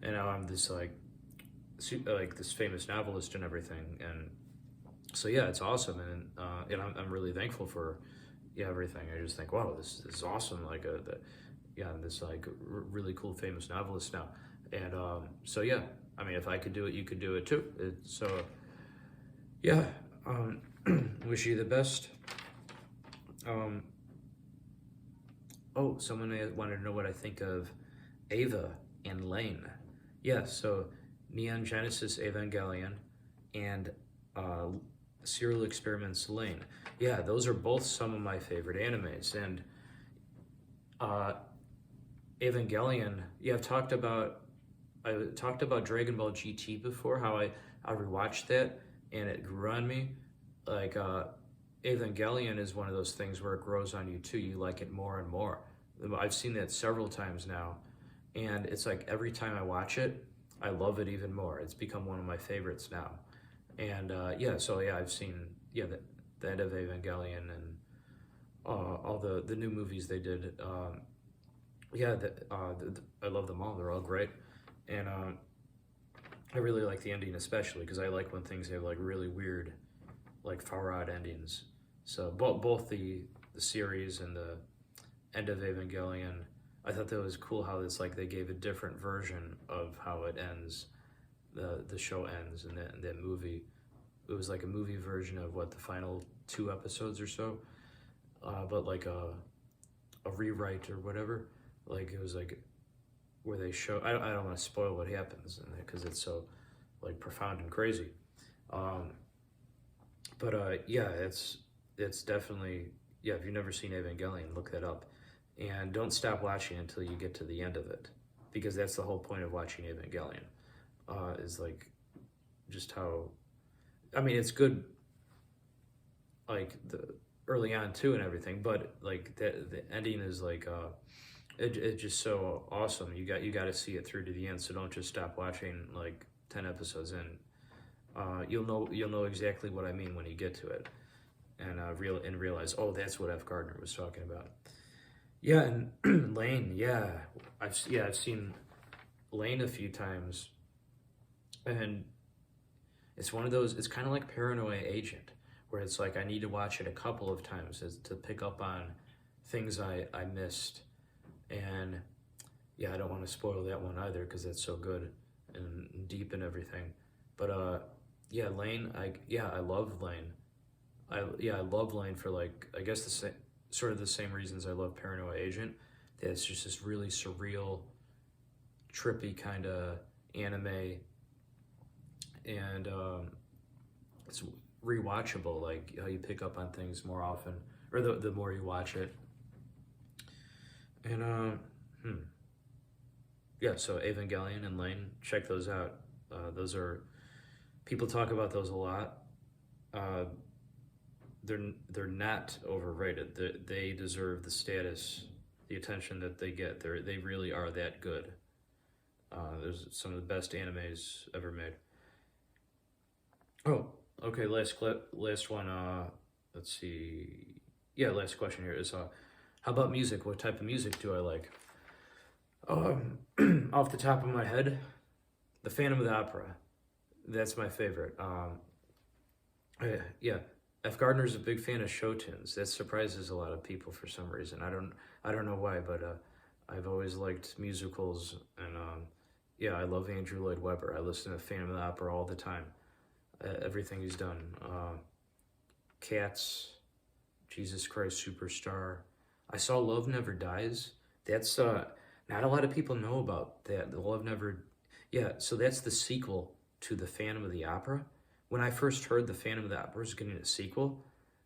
and now I'm this like this famous novelist and everything, and so yeah, it's awesome, and I'm really thankful for yeah everything. I just think wow, this is awesome. Like yeah, I'm this like really cool famous novelist now, and so yeah, I mean, if I could do it, you could do it too. So yeah, wish you the best. Um, oh, someone wanted to know what I think of Ava and Lane. Yeah, so Neon Genesis Evangelion and Serial Experiments Lane. Yeah, those are both some of my favorite animes. And uh, Evangelion, yeah, I talked about Dragon Ball GT before, how I rewatched that and it grew on me. Like Evangelion is one of those things where it grows on you too. You like it more and more. I've seen that several times now, and it's like every time I watch it, I love it even more. It's become one of my favorites now. And yeah, so yeah, I've seen yeah the end of Evangelion and all the new movies they did. Yeah, I love them all. They're all great, and I really like the ending especially because I like when things have like really weird, like far out endings. So both the series and the end of Evangelion, I thought that was cool how it's like they gave a different version of how it ends. The show ends in that movie. It was like a movie version of what the final 2 episodes or so, but like a rewrite or whatever. Like it was like where they show. I don't want to spoil what happens because it's so like profound and crazy. Um, but yeah, it's definitely yeah. If you've never seen Evangelion, look that up, and don't stop watching until you get to the end of it, because that's the whole point of watching Evangelion. Is like just how. I mean, it's good. Like the early on too and everything, but like the ending is like it's just so awesome. You got to see it through to the end. So don't just stop watching like 10 episodes in. You'll know exactly what I mean when you get to it, and realize oh that's what F Gardner was talking about. Yeah, and Lane. Yeah, I've seen Lane a few times, and it's one of those. It's kind of like Paranoia Agent, where it's like I need to watch it a couple of times to pick up on things I missed. And yeah, I don't want to spoil that one either because that's so good and deep and everything. But yeah, Lane. I love Lane. I love Lane for like I guess sort of the same reasons I love Paranoia Agent. That it's just this really surreal, trippy kind of anime, and it's rewatchable. Like how you pick up on things more often, or the more you watch it. And yeah, so Evangelion and Lane, check those out. Those are people talk about those a lot. Uh, they're not overrated. They deserve the status, the attention that they get. They really are that good. There's some of the best animes ever made. Oh, okay. Last clip, last one. Let's see. Yeah, last question here is how about music? What type of music do I like? Off the top of my head, the Phantom of the Opera. That's my favorite. Yeah, F Gardner's a big fan of show tunes. That surprises a lot of people for some reason. I don't know why, but I've always liked musicals, and yeah, I love Andrew Lloyd Webber. I listen to Phantom of the Opera all the time. Everything he's done. Cats, Jesus Christ Superstar. I saw Love Never Dies. That's not a lot of people know about that. The Love Never, yeah. So that's the sequel to the Phantom of the Opera. When I first heard the Phantom of the Opera was getting a sequel,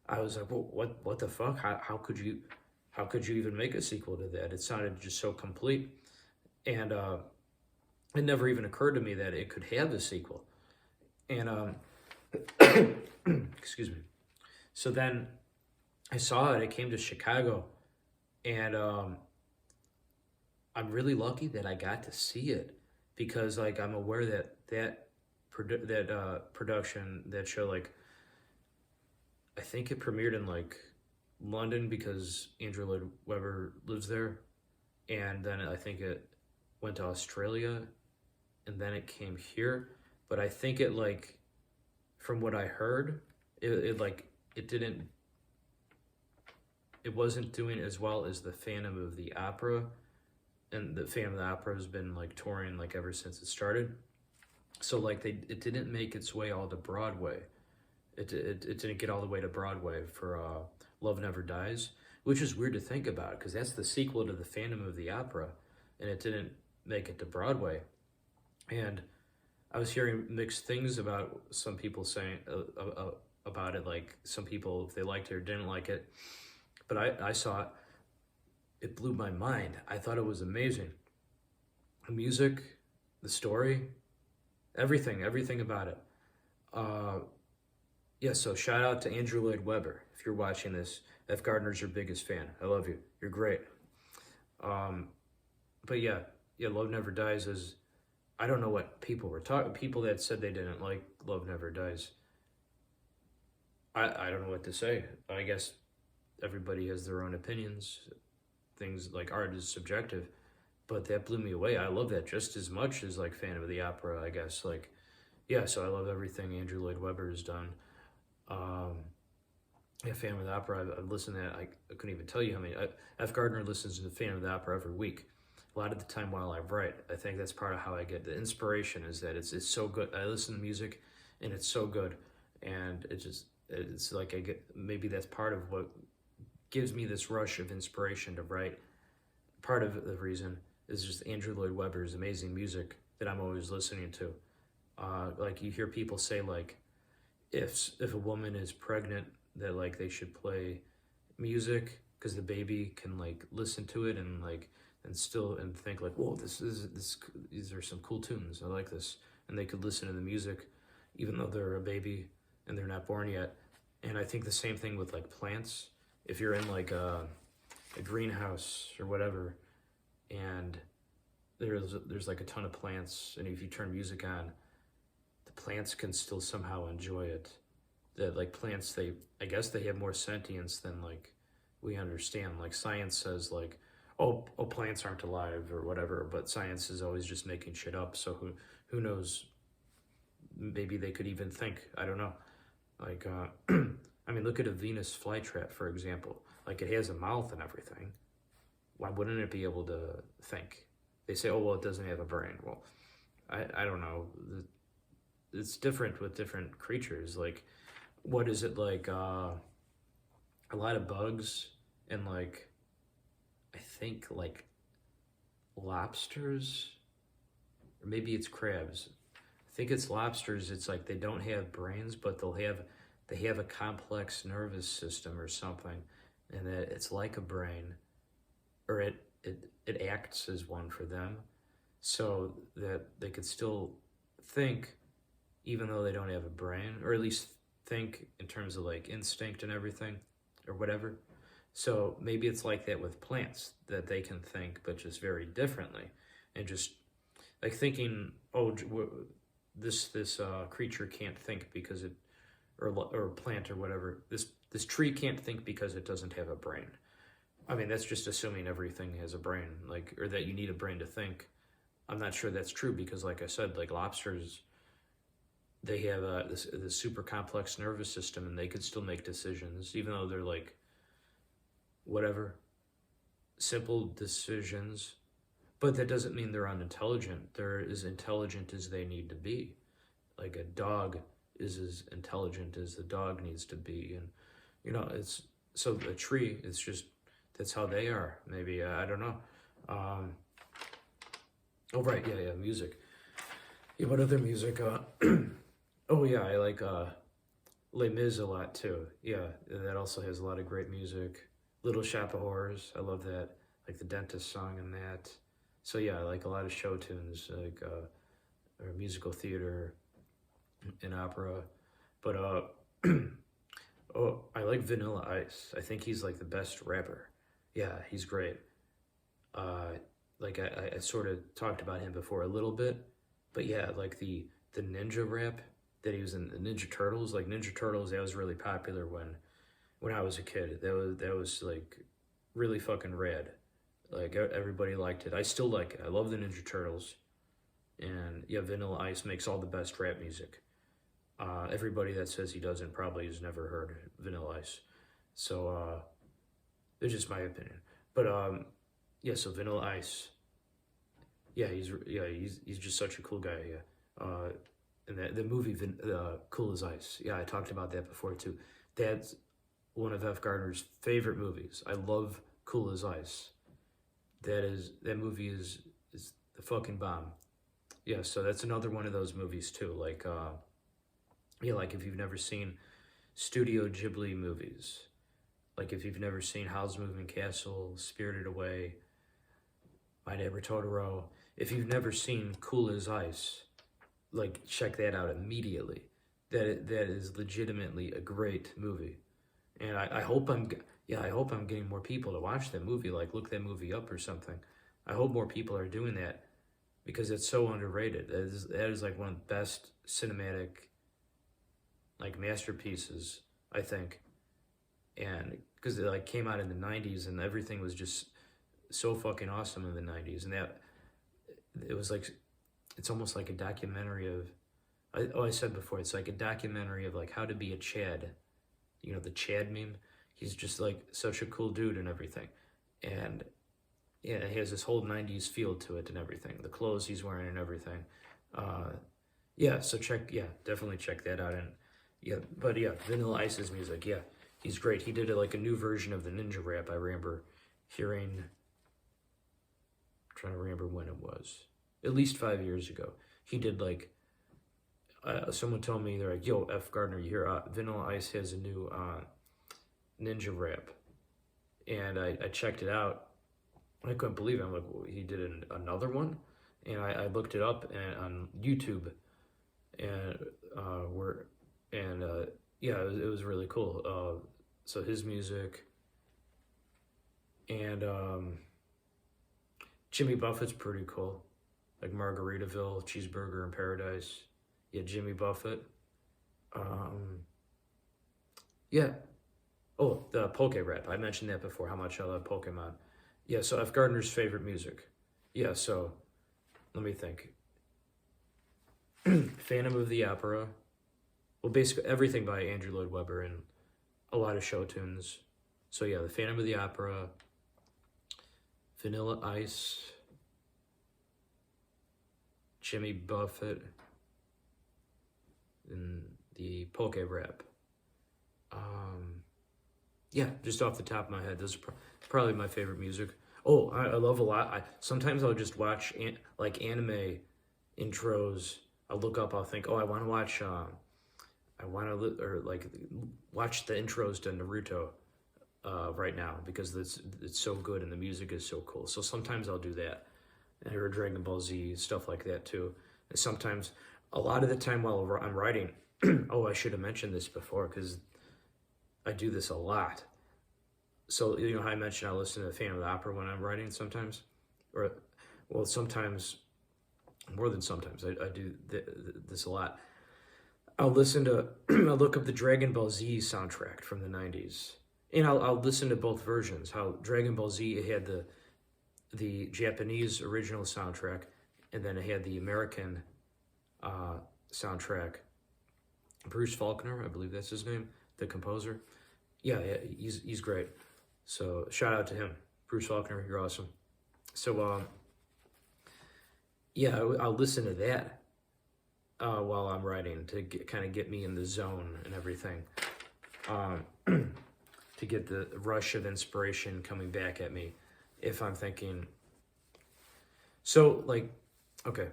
I was like, well, what the fuck? How could you even make a sequel to that? It sounded just so complete, and it never even occurred to me that it could have a sequel. And excuse me. So then I saw it. It came to Chicago, and I'm really lucky that I got to see it because like I'm aware that production, that show, like I think it premiered in like London because Andrew Lloyd Webber lives there, and then I think it went to Australia, and then it came here. But I think it like, from what I heard, it like it didn't, it wasn't doing as well as the Phantom of the Opera, and the Phantom of the Opera has been like touring like ever since it started. So like it didn't make its way all to Broadway. It didn't get all the way to Broadway for Love Never Dies, which is weird to think about because that's the sequel to the Phantom of the Opera, and it didn't make it to Broadway. And I was hearing mixed things about some people saying about it, like some people, if they liked it or didn't like it. But I saw it. It blew my mind. I thought it was amazing. The music, the story, everything about it. Yeah, so shout out to Andrew Lloyd Webber. If you're watching this, F Gardner's your biggest fan. I love you. You're great. But yeah, Love Never Dies is, I don't know what people were talking, people that said they didn't like Love Never Dies. I don't know what to say. I guess everybody has their own opinions. Things like art is subjective, but that blew me away. I love that just as much as like Phantom of the Opera, I guess. Like, yeah, so I love everything Andrew Lloyd Webber has done. Yeah, Phantom of the Opera, I've listened to that. I couldn't even tell you how many. F. Gardner listens to the Phantom of the Opera every week. A lot of the time while I write, I think that's part of how I get the inspiration, is that it's so good. I listen to music, and it's so good, and it's like I get, maybe that's part of what gives me this rush of inspiration to write. Part of the reason is just Andrew Lloyd Webber's amazing music that I'm always listening to. Like you hear people say like, if a woman is pregnant, that like they should play music because the baby can like listen to it and like and think like, whoa, these are some cool tunes. I like this, and they could listen to the music even though they're a baby and they're not born yet. And I think the same thing with like plants. If you're in like a greenhouse or whatever, and there's like a ton of plants, and if you turn music on, the plants can still somehow enjoy it. That like plants, I guess they have more sentience than like we understand. Like science says like, oh, plants aren't alive or whatever, but science is always just making shit up. So who knows? Maybe they could even think. I don't know. Like I mean, look at a Venus flytrap, for example. Like it has a mouth and everything. Why wouldn't it be able to think? They say, oh well, it doesn't have a brain. Well, I don't know. It's different with different creatures. Like, what is it like? A lot of bugs and like, I think like lobsters, or maybe it's crabs. I think it's lobsters. It's like they don't have brains, but they have a complex nervous system or something, and that it's like a brain, or it acts as one for them, so that they could still think even though they don't have a brain, or at least think in terms of like instinct and everything or whatever. So maybe it's like that with plants, that they can think but just very differently, and just like thinking, oh, this creature can't think because it, or plant or whatever, this tree can't think because it doesn't have a brain. I mean, that's just assuming everything has a brain, like, or that you need a brain to think. I'm not sure that's true because, like I said, like lobsters, they have this super complex nervous system, and they could still make decisions, even though they're like whatever simple decisions. But that doesn't mean they're unintelligent. They're as intelligent as they need to be. Like a dog is as intelligent as the dog needs to be, and it's so a tree. It's just that's how they are. Maybe I don't know. Oh right, yeah, music. Yeah, what other music? Oh yeah, I like Les Mis a lot too. Yeah, that also has a lot of great music. Little Shop of Horrors, I love that. Like the Dentist song and that. So yeah, I like a lot of show tunes, like or musical theater and opera. But oh, I like Vanilla Ice. I think he's like the best rapper. Yeah, he's great. Like I sort of talked about him before a little bit, but yeah, like the ninja rap that he was in the Ninja Turtles, like Ninja Turtles, that was really popular when I was a kid. That was like really fucking rad. Like everybody liked it. I still like it. I love the Ninja Turtles, and yeah, Vanilla Ice makes all the best rap music. Everybody that says he doesn't probably has never heard Vanilla Ice. So it's just my opinion. But yeah, so Vanilla Ice. Yeah, he's just such a cool guy. Yeah, and the movie Cool as Ice. Yeah, I talked about that before too. That's one of F Gardner's favorite movies. I love Cool as Ice. That movie is the fucking bomb. Yeah, so that's another one of those movies too. Like yeah, like if you've never seen Studio Ghibli movies, like if you've never seen Howl's Moving Castle, Spirited Away, My Neighbor Totoro, if you've never seen Cool as Ice, like check that out immediately. That is legitimately a great movie, and I hope I hope I'm getting more people to watch that movie. Like look that movie up or something. I hope more people are doing that because it's so underrated. That is like one of the best cinematic like masterpieces, I think, and because it like came out in the '90s and everything was just so fucking awesome in the '90s, and that it was like it's almost like a documentary of I said before, it's like a documentary of like how to be a Chad, the Chad meme. He's just like such a cool dude and everything, and yeah, he has this whole '90s feel to it and everything, the clothes he's wearing and everything. Yeah, so definitely check that out. And yeah, but yeah, Vanilla Ice's music, yeah, he's great. He did like a new version of the ninja rap. I remember hearing, trying to remember when it was, at least 5 years ago. He did like, someone told me, they're like, yo, F Gardner, you hear Vanilla Ice has a new ninja rap. And I checked it out. I couldn't believe it. I'm like, well, he did another one? And I looked it up on YouTube, and yeah, it was really cool. So his music, and Jimmy Buffett's pretty cool, like Margaritaville, Cheeseburger in Paradise. Yeah, Jimmy Buffett. Yeah. Oh, the Poke Rap. I mentioned that before, how much I love Pokemon. Yeah, so F. Gardner's favorite music. Yeah, so let me think. Phantom of the Opera. Well, basically everything by Andrew Lloyd Webber and a lot of show tunes. So yeah, the Phantom of the Opera, Vanilla Ice, Jimmy Buffett, and the Poke Rap. Yeah, just off the top of my head, those are probably my favorite music. Oh, I love a lot. Sometimes I'll just watch like anime intros. I'll look up. I'll think, oh, I want to watch. I want to or like watch the intros to Naruto right now because it's so good and the music is so cool. So sometimes I'll do that, or Dragon Ball Z, stuff like that too. And sometimes, a lot of the time while I'm writing, oh, I should have mentioned this before because I do this a lot. So, how I mentioned I listen to the Phantom of the Opera when I'm writing sometimes. Or, well, sometimes, more than sometimes, I do this a lot. I'll listen to, I'll look up the Dragon Ball Z soundtrack from the 90s. And I'll listen to both versions. How Dragon Ball Z had the Japanese original soundtrack, and then it had the American soundtrack Bruce Faulkner, I believe that's his name, the composer. Yeah, he's great. So shout out to him, Bruce Faulkner. You're awesome. So yeah, I'll listen to that while I'm writing to kind of get me in the zone and everything. To get the rush of inspiration coming back at me, if I'm thinking. So like, okay,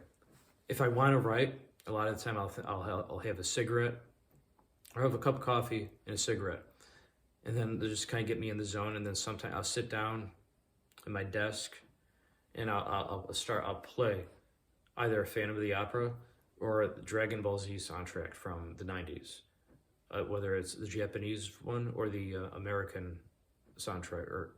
if I want to write, a lot of the time I'll have a cigarette, or have a cup of coffee and a cigarette, and then they just kind of get me in the zone. And then sometimes I'll sit down at my desk, and I'll play either a Phantom of the Opera or a Dragon Ball Z soundtrack from the 90s, whether it's the Japanese one or the American soundtrack. Or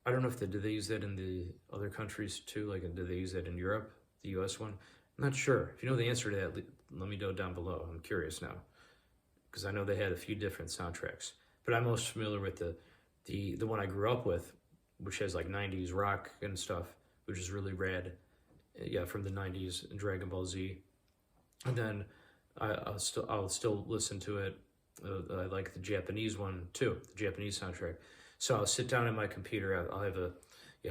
I don't know if did they use that in the other countries too, like did they use that in Europe, the US one? I'm not sure. If you know the answer to that, let me know down below. I'm curious now, because I know they had a few different soundtracks, but I'm most familiar with the one I grew up with, which has like 90s rock and stuff, which is really rad. Yeah, from the 90s and Dragon Ball Z. And then I'll still listen to it. I like the Japanese one too, the Japanese soundtrack. So I'll sit down at my computer. I'll have a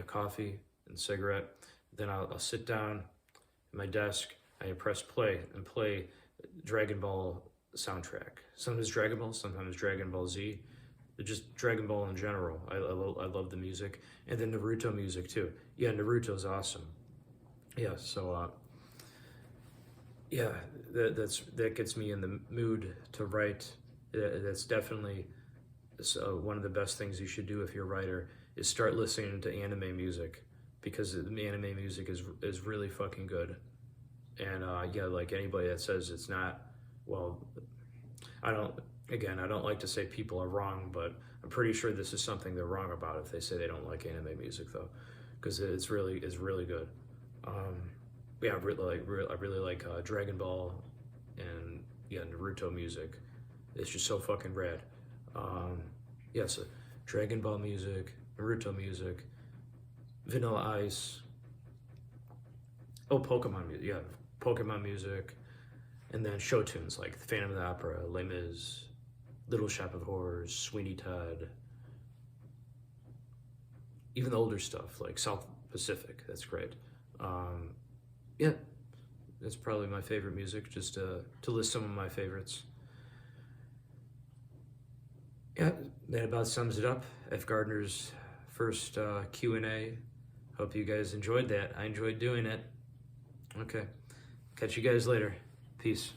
coffee and cigarette. Then I'll sit down at my desk. I press play and play Dragon Ball soundtrack. Sometimes Dragon Ball, sometimes Dragon Ball Z. Just Dragon Ball in general. I love the music. And then Naruto music too. Yeah, Naruto's awesome. Yeah, so yeah, that gets me in the mood to write. That's definitely one of the best things you should do if you're a writer, is start listening to anime music, because the anime music is really fucking good. And yeah, like anybody that says it's not, well, I don't like to say people are wrong, but I'm pretty sure this is something they're wrong about if they say they don't like anime music, though, because it's really good. Yeah, I really like Dragon Ball and Naruto music. It's just so fucking rad. Yeah, so Dragon Ball music, Naruto music, Vanilla Ice. Oh, Pokemon music. Yeah, Pokemon music, and then show tunes like The Phantom of the Opera, Les Mis, Little Shop of Horrors, Sweeney Todd. Even the older stuff like South Pacific. That's great. Yeah, that's probably my favorite music, just to list some of my favorites. Yeah, that about sums it up. F Gardner's first Q&A. Hope you guys enjoyed that. I enjoyed doing it. Okay, catch you guys later. Peace.